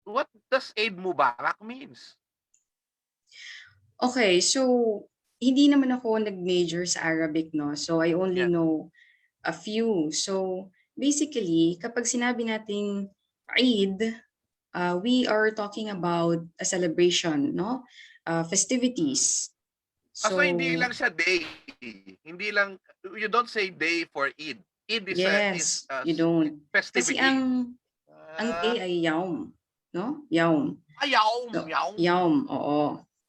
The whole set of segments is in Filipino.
what does Eid Mubarak means? Okay, so hindi naman ako nag-major sa Arabic, no? So I only Yeah. know a few. So basically, kapag sinabi nating Eid, we are talking about a celebration, no? Mm. Festivities. So hindi So lang siya day. Hindi lang, you don't say day for Eid. Eid is yes, a you don't. Kasi festivity. ang day Ah, ay yaum, no? Yaum. yaum, So, yaum. yaum, oo.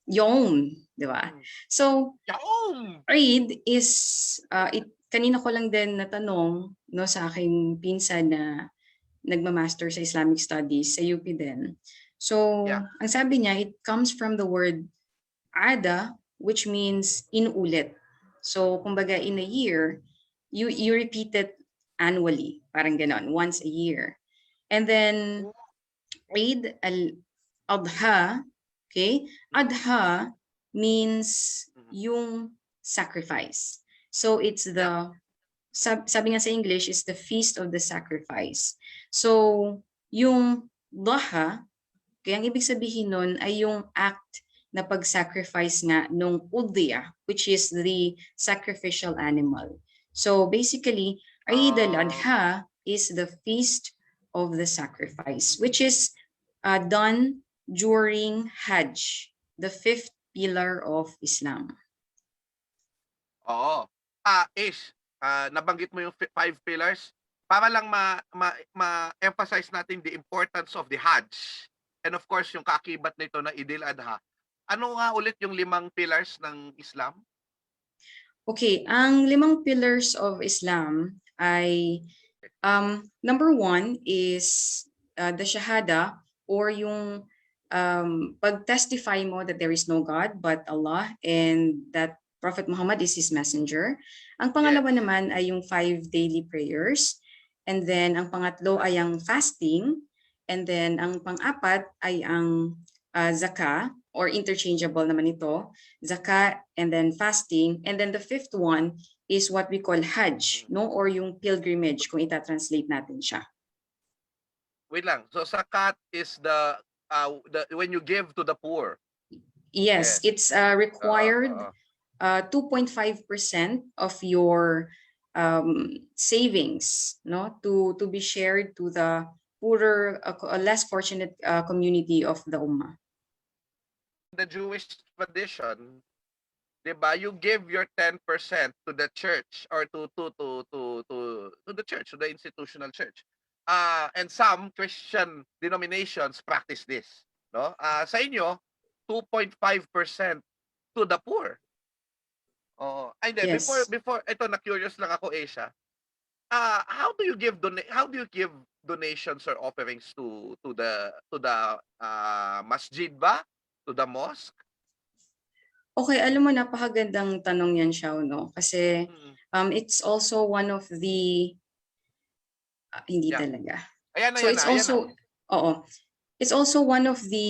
Yaum, di ba? Mm. So Yaum. Read is, kanina ko lang din natanong no, sa aking pinsan na nagma-master sa Islamic Studies sa UP din. So, Yeah. ang sabi niya, it comes from the word Adha, which means inuulit. So, kumbaga in a year, you repeat it annually, parang ganon, once a year. And then, Eid al-Adha, okay? Mm, Adha means mm. yung sacrifice. So it's Yeah. sabi nga sa English is the feast of the sacrifice. So yung Dhaha, kaya ang ibig sabihin nun ay yung act na pag-sacrifice nga nung udhiya, which is the sacrificial animal. So basically, Eid Uh, al-Adha is the feast of the sacrifice, which is done during Hajj, the fifth pillar of Islam. Oo. Ish, nabanggit mo yung five pillars para lang ma-emphasize natin the importance of the Hajj. And of course, yung kaakibat nito na Eid'l Adha. Ano nga ulit yung 5 pillars ng Islam? Okay, ang limang pillars of Islam ay number one is the Shahada or yung pag-testify mo that there is no God but Allah and that Prophet Muhammad is His messenger. Ang pangalawa Yes. naman ay yung 5 daily prayers. And then ang pangatlo ay ang fasting. And then ang pang-apat ay ang zakah or interchangeable naman ito. Zakah and then fasting. And then the fifth one is what we call Hajj, Mm. no? Or yung pilgrimage kung ita-translate natin siya. Wait lang. So zakat is the when you give to the poor. Yes, Yes. it's Oo, required oo. 2.5% of your savings, no, to be shared to the poorer, less fortunate community of the ummah. The Jewish tradition, 'di ba, you give your 10% to the church or to the church, to the institutional church. And some Christian denominations practice this, no? Sa inyo, 2.5% to the poor. Oo. Ay hindi, Yes. before ito, na curious lang ako, Asia. How do you give donations or offerings to the masjid ba? To the mosque? Okay, alam mo, napakagandang tanong yan, Xiao, no? Kasi Mm. it's also one of the, hindi Yeah. talaga. Ayan na, So yan it's na, ayan na. also, oo, it's also one of the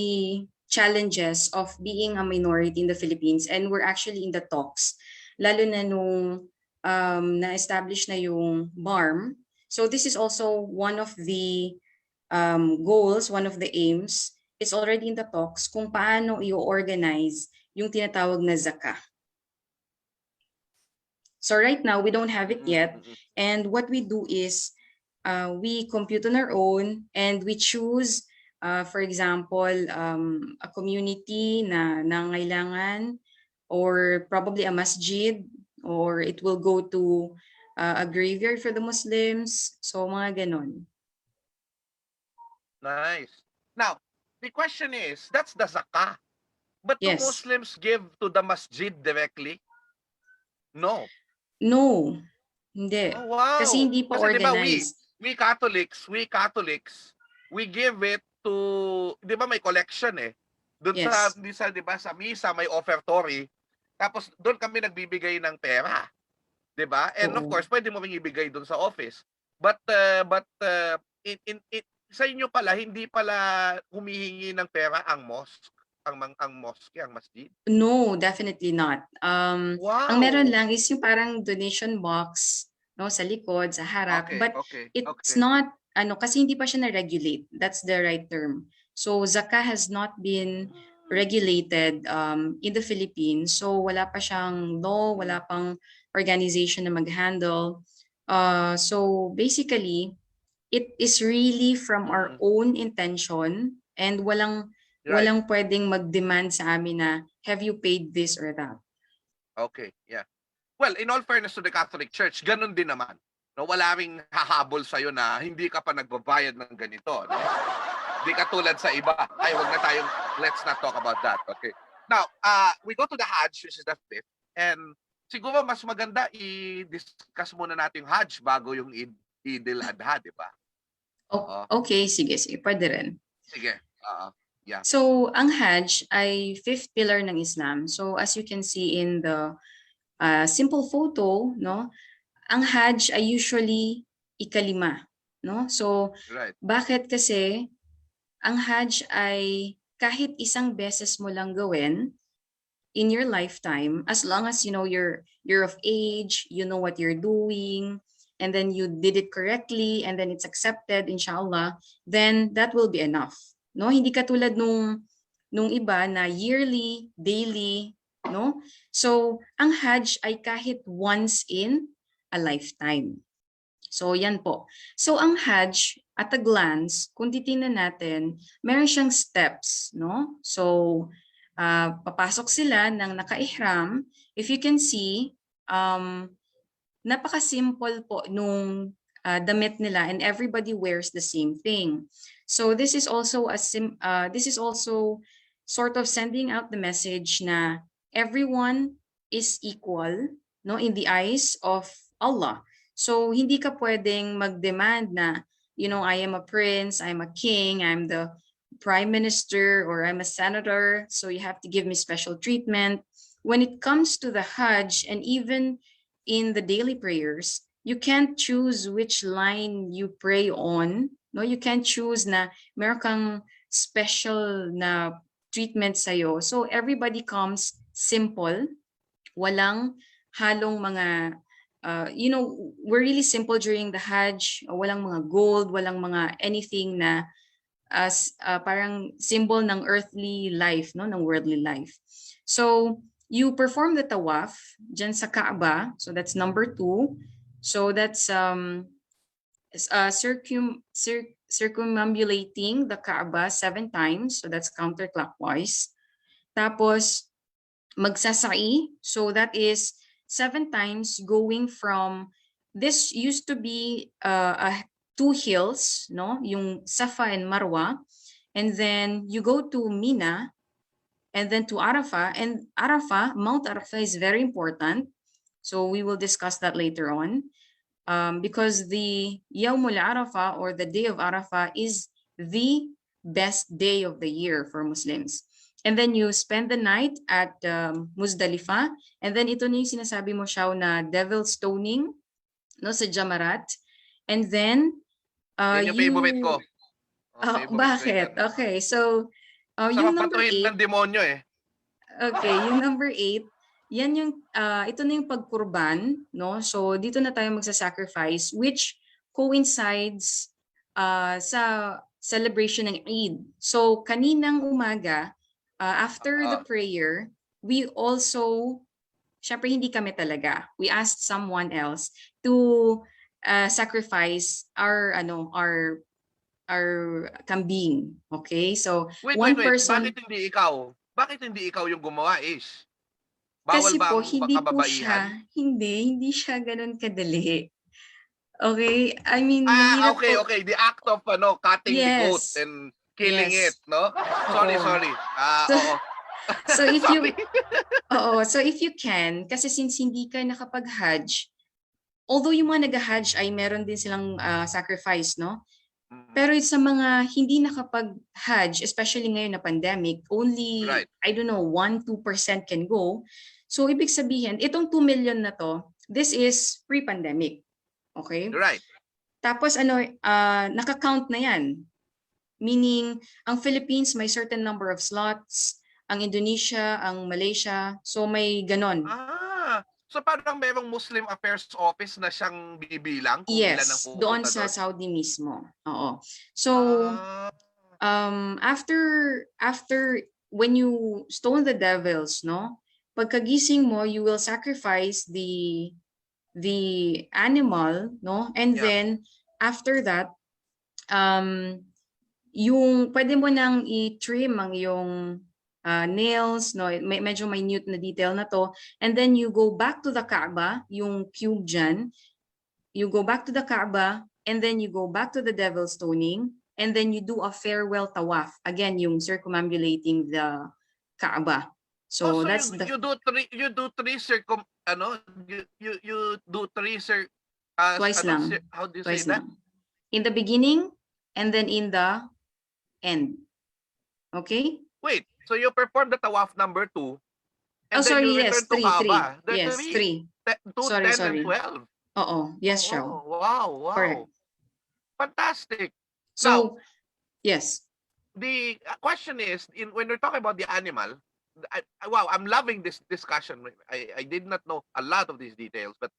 challenges of being a minority in the Philippines, and we're actually in the talks, lalo na nung na-establish na yung BARM. So this is also one of the goals, one of the aims. It's already in the talks kung paano i-organize yung tinatawag na zakah. So right now, we don't have it Mm, yet. mm. And what we do is we compute on our own and we choose, for example, a community na nangailangan or probably a masjid, or it will go to a graveyard for the Muslims. So mga ganon. Nice. Now, the question is, that's the zakah. But do Yes. Muslims give to the masjid directly? No. No, hindi. Oh, Kasi wow. hindi pa Kasi 'di ba, we organized. we Catholics, we Catholics, we give it to, 'di ba, may collection eh. Doon sa Yes. 'di ba, sa misa may offertory. Tapos doon kami nagbibigay ng pera, 'di ba? And of Oo. course, pwede mo ring ibigay doon sa office. But in sa inyo pala, hindi pala humihingi ng pera ang mosque, ang mosque, ang masjid? No, definitely not. Ang meron Wow! lang is yung parang donation box, no, sa likod, sa harap, Okay, but okay, it's okay. not, ano, kasi hindi pa siya na-regulate. That's the right term. So zakah has not been regulated in the Philippines. So wala pa siyang law, wala pang organization na mag-handle. So basically, it is really from our own intention, and walang Right. pwedeng mag-demand sa amin na have you paid this or that. Okay, yeah. Well, in all fairness to the Catholic Church, ganun din naman. No, wala ring hahabol sa na hindi ka pa nagbabayad ng ganito, no? Hindi katulad sa iba. Ay, wag na tayong let's not talk about that. Okay. Now, we go to the Hajj, which is the fifth, and siguro mas maganda i-discuss muna natin yung Hajj bago yung Eid'l Adha, di ba? Okay, sige, pwede rin. Sige. Yeah. So, ang Hajj ay fifth pillar ng Islam. So, as you can see in the simple photo, no, ang Hajj ay usually ikalima, no? So, Right. bakit kasi ang Hajj ay kahit isang beses mo lang gawin in your lifetime, as long as you know you're of age, you know what you're doing, and then you did it correctly, and then it's accepted, inshallah, then that will be enough. No, hindi katulad nung iba na yearly, daily, no? So, ang Hajj ay kahit once in a lifetime. So, yan po. So, ang Hajj, at a glance, kung titingnan natin, meron siyang steps, no? So, papasok sila ng naka-ihram. If you can see, napaka-simple po nung damit nila, and everybody wears the same thing. So, this is also sort of sending out the message na everyone is equal, no, in the eyes of Allah. So, hindi ka pwedeng mag-demand na, I am a prince, I'm a king, I'm the prime minister, or I'm a senator, so you have to give me special treatment. When it comes to the Hajj, and even in the daily prayers, you can't choose which line you pray on. No, you can't choose na meron kang special na treatment sa'yo. So, everybody comes simple, walang halong mga we're really simple during the Hajj. Walang mga gold, walang mga anything na as parang symbol ng earthly life, no, ng worldly life. So, you perform the tawaf dyan sa Kaaba. So, that's number 2. So, that's circumambulating the Kaaba 7 times. So, that's counterclockwise. Tapos, magsasai. So, that is 7 times going from, this used to be 2 hills, no? Yung Safa and Marwa. And then you go to Mina, and then to Arafah. And Arafah, Mount Arafah is very important. So we will discuss that later on. Because the Yawmul Arafah, or the day of Arafah, is the best day of the year for Muslims. And then you spend the night at Muzdalifah. And then ito na yung sinasabi mo, Xiao, na devil stoning, no, sa Jamarat. And then Yan yung favorite ko. Bakit? Okay, so yung number 8 ng demonyo eh. Okay, yung number 8, yan yung ito na yung pagkurban, no? So dito na tayo magsa-sacrifice, which coincides sa celebration ng Eid. So kaninang umaga, after the prayer, we also, syempre hindi kami talaga, we asked someone else to sacrifice our kambing. Okay? So Wait. person, Bakit hindi ikaw yung gumawa, Ish? Bawal kasi ba po, ang hindi po kababaihan? siya, hindi siya ganun kadali. Okay? I mean, mahirap po. Okay. The act of cutting the goat Yes. and killing it, no? Oo. Sorry. Oo. So if Sorry. so if you can, kasi since hindi ka nakapag-Hajj, although yung mga nag-Hajj ay meron din silang sacrifice, no? Pero sa mga hindi nakapag-Hajj, especially ngayon na pandemic, only, Right. I don't know, 1-2% can go. So, ibig sabihin, itong 2 million na to, this is pre-pandemic. Okay? Right. Tapos, naka-count na yan. Meaning, ang Philippines may certain number of slots, ang Indonesia, ang Malaysia, so may ganon. So parang merong Muslim Affairs Office na siyang bibilang kung ilan ang Yes, doon pupunta sa doon? Saudi mismo. Oo. So, after when you stone the devils, no? Pagkagising mo, you will sacrifice the animal, no? And Yeah. then after that, um yung pwede mo nang i-trim ang iyong nails, no? Medyo minute na detail na to. And then you go back to the Kaaba, yung cube dyan. You go back to the Kaaba, and then you go back to the devil stoning, and then you do a farewell tawaf. Again, yung circumambulating the Kaaba. Oh, So so that's the you do three you do three twice lang. how do you say Twice that? lang. In the beginning, and then in the end. Okay? Wait, so you perform the tawaf number 2 Oh, and then you sorry, return yes, to three. Kaaba. The Yes, three, three. 2, Sorry, 10, and sorry. 12. Oo, yes, Xiao. Oh, wow, wow. Correct. Fantastic. Now, So, yes. the question is, when we're talking about the animal, wow, I'm loving this discussion. I did not know a lot of these details, but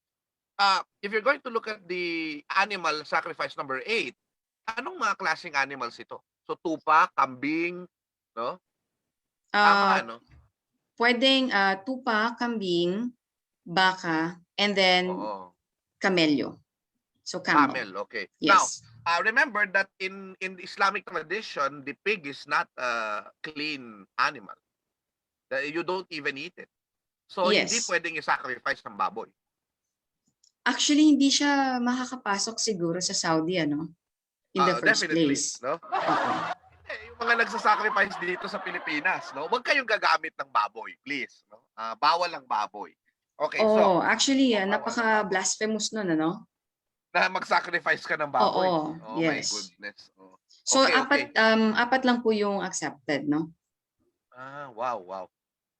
if you're going to look at the animal sacrifice number 8, anong mga klaseng animals ito? So, tupa, kambing, no? Tama, Uh, no? pwedeng tupa, kambing, baka, and then Oo. camello. So, camel. Camel, okay. Now, Yes. remember that in the Islamic tradition, the pig is not a clean animal. You don't even eat it. So, hindi Yes. pwedeng i-sacrifice ng baboy. Actually, hindi siya makakapasok siguro sa Saudi, ano? In the first Definitely, place. no? Oo. Yung mga nagsasacrifice dito sa Pilipinas, no? Huwag kayong gagamit ng baboy, please, no? Bawal ang baboy. Okay, so, Oh, actually, bawal ang baboy. napaka-blasphemous nun, ano? Na mag-sacrifice ka ng baboy. Oo, Oh my yes. goodness. Oh. So, Okay, okay. apat lang po yung accepted, no? Wow, wow.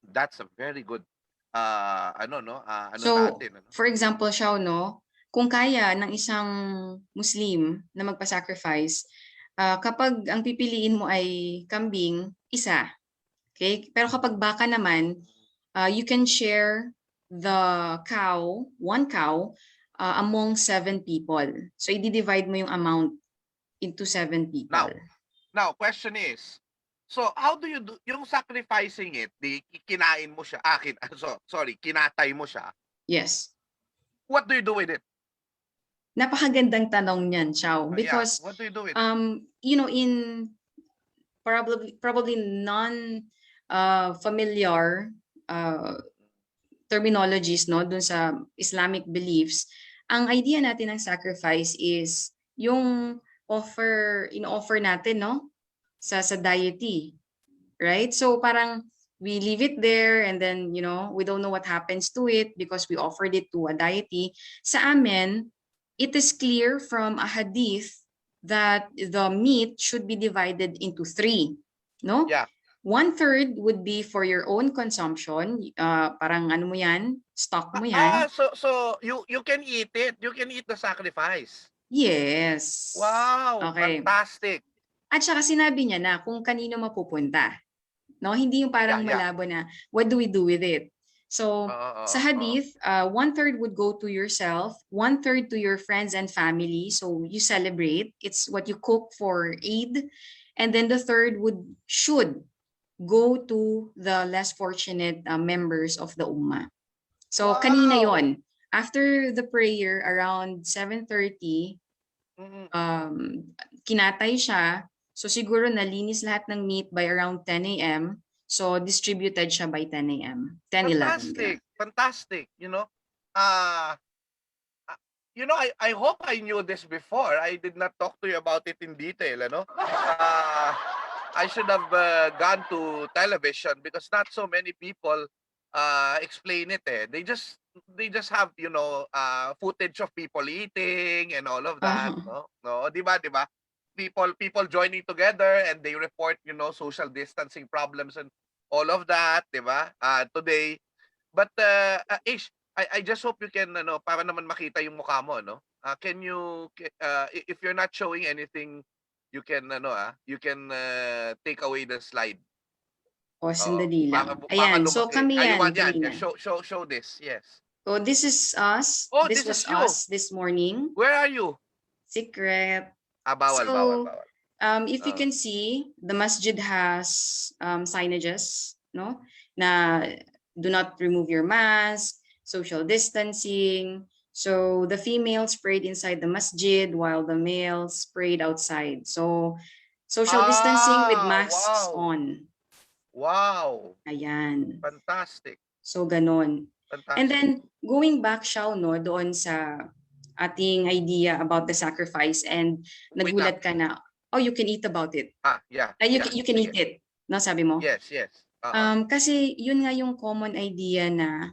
That's a very good ano So, natin, ano? for example, Xiao, no? Kung kaya ng isang Muslim na magpa-sacrifice, kapag ang pipiliin mo ay kambing, isa. Okay? Pero kapag baka naman, you can share the one cow, among 7 people. So, i-divide mo yung amount into 7 people. Now, question is, so how do you do yung sacrificing it, kinain mo siya, kinatay mo siya. Yes. What do you do with it? Napakagandang tanong niyan, Xiao. Because, what do you do with it? in probably non familiar terminologies, no, dun sa Islamic beliefs, ang idea natin ng sacrifice is yung in-offer natin, no, sa deity, right? So parang we leave it there, and then, we don't know what happens to it because we offered it to a deity. Sa amin, it is clear from a hadith that the meat should be divided into 3, no? Yeah. 1/3 would be for your own consumption. Parang ano mo yan, stock mo yan. So you can eat it. You can eat the sacrifice. Yes. Wow, Okay. fantastic. At saka sinabi niya na kung kanino mapupunta. No, hindi yung parang malabo na what do we do with it. So sa hadith, 1/3 would go to yourself, 1/3 to your friends and family. So you celebrate. It's what you cook for Eid, and then the third should go to the less fortunate members of the ummah. So kanina yon. After the prayer around 7:30, kinatay siya. So siguro nalinis lahat ng meat by around 10 a.m. So distributed siya by 10 a.m. 10, 11. Fantastic. I hope I knew this before. I did not talk to you about it in detail, ano? I should have gone to television because not so many people explain it. They just have footage of people eating and all of that. No, di ba? People joining together and they report social distancing problems and all of that, di ba? Today, but Ish, I just hope you can para naman makita yung mukha mo, no? Can you if you're not showing anything, you can take away the slide. O, sandali lang. Baka Ayan, so kami yan kanina. Show this, yes. So this is us. Oh, this was us this morning. Where are you? Secret. Bawal. If you Ah. can see, the masjid has signages, no, na do not remove your mask, social distancing. So the females prayed inside the masjid while the males prayed outside. So social distancing with masks Wow! on. Wow! Ayan. Fantastic, So ganon. And fantastic. then going back siya no doon sa ating idea about the sacrifice and Wait lang. nagulat ka na, oh, you can eat about it. Yeah, You, yeah, you can eat sige. it. No, sabi mo? Yes, yes. Oo. Kasi yun nga yung common idea na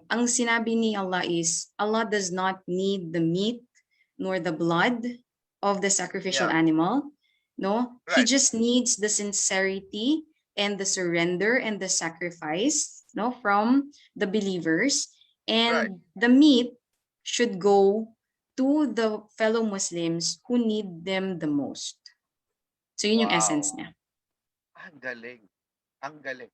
ang sinabi ni Allah is, Allah does not need the meat nor the blood of the sacrificial Yeah, animal. No, He right, just needs the sincerity and the surrender and the sacrifice, no, from the believers. right. And the meat should go to the fellow Muslims who need them the most. So yun yung essence Wow! niya. Ang galing, ang galing.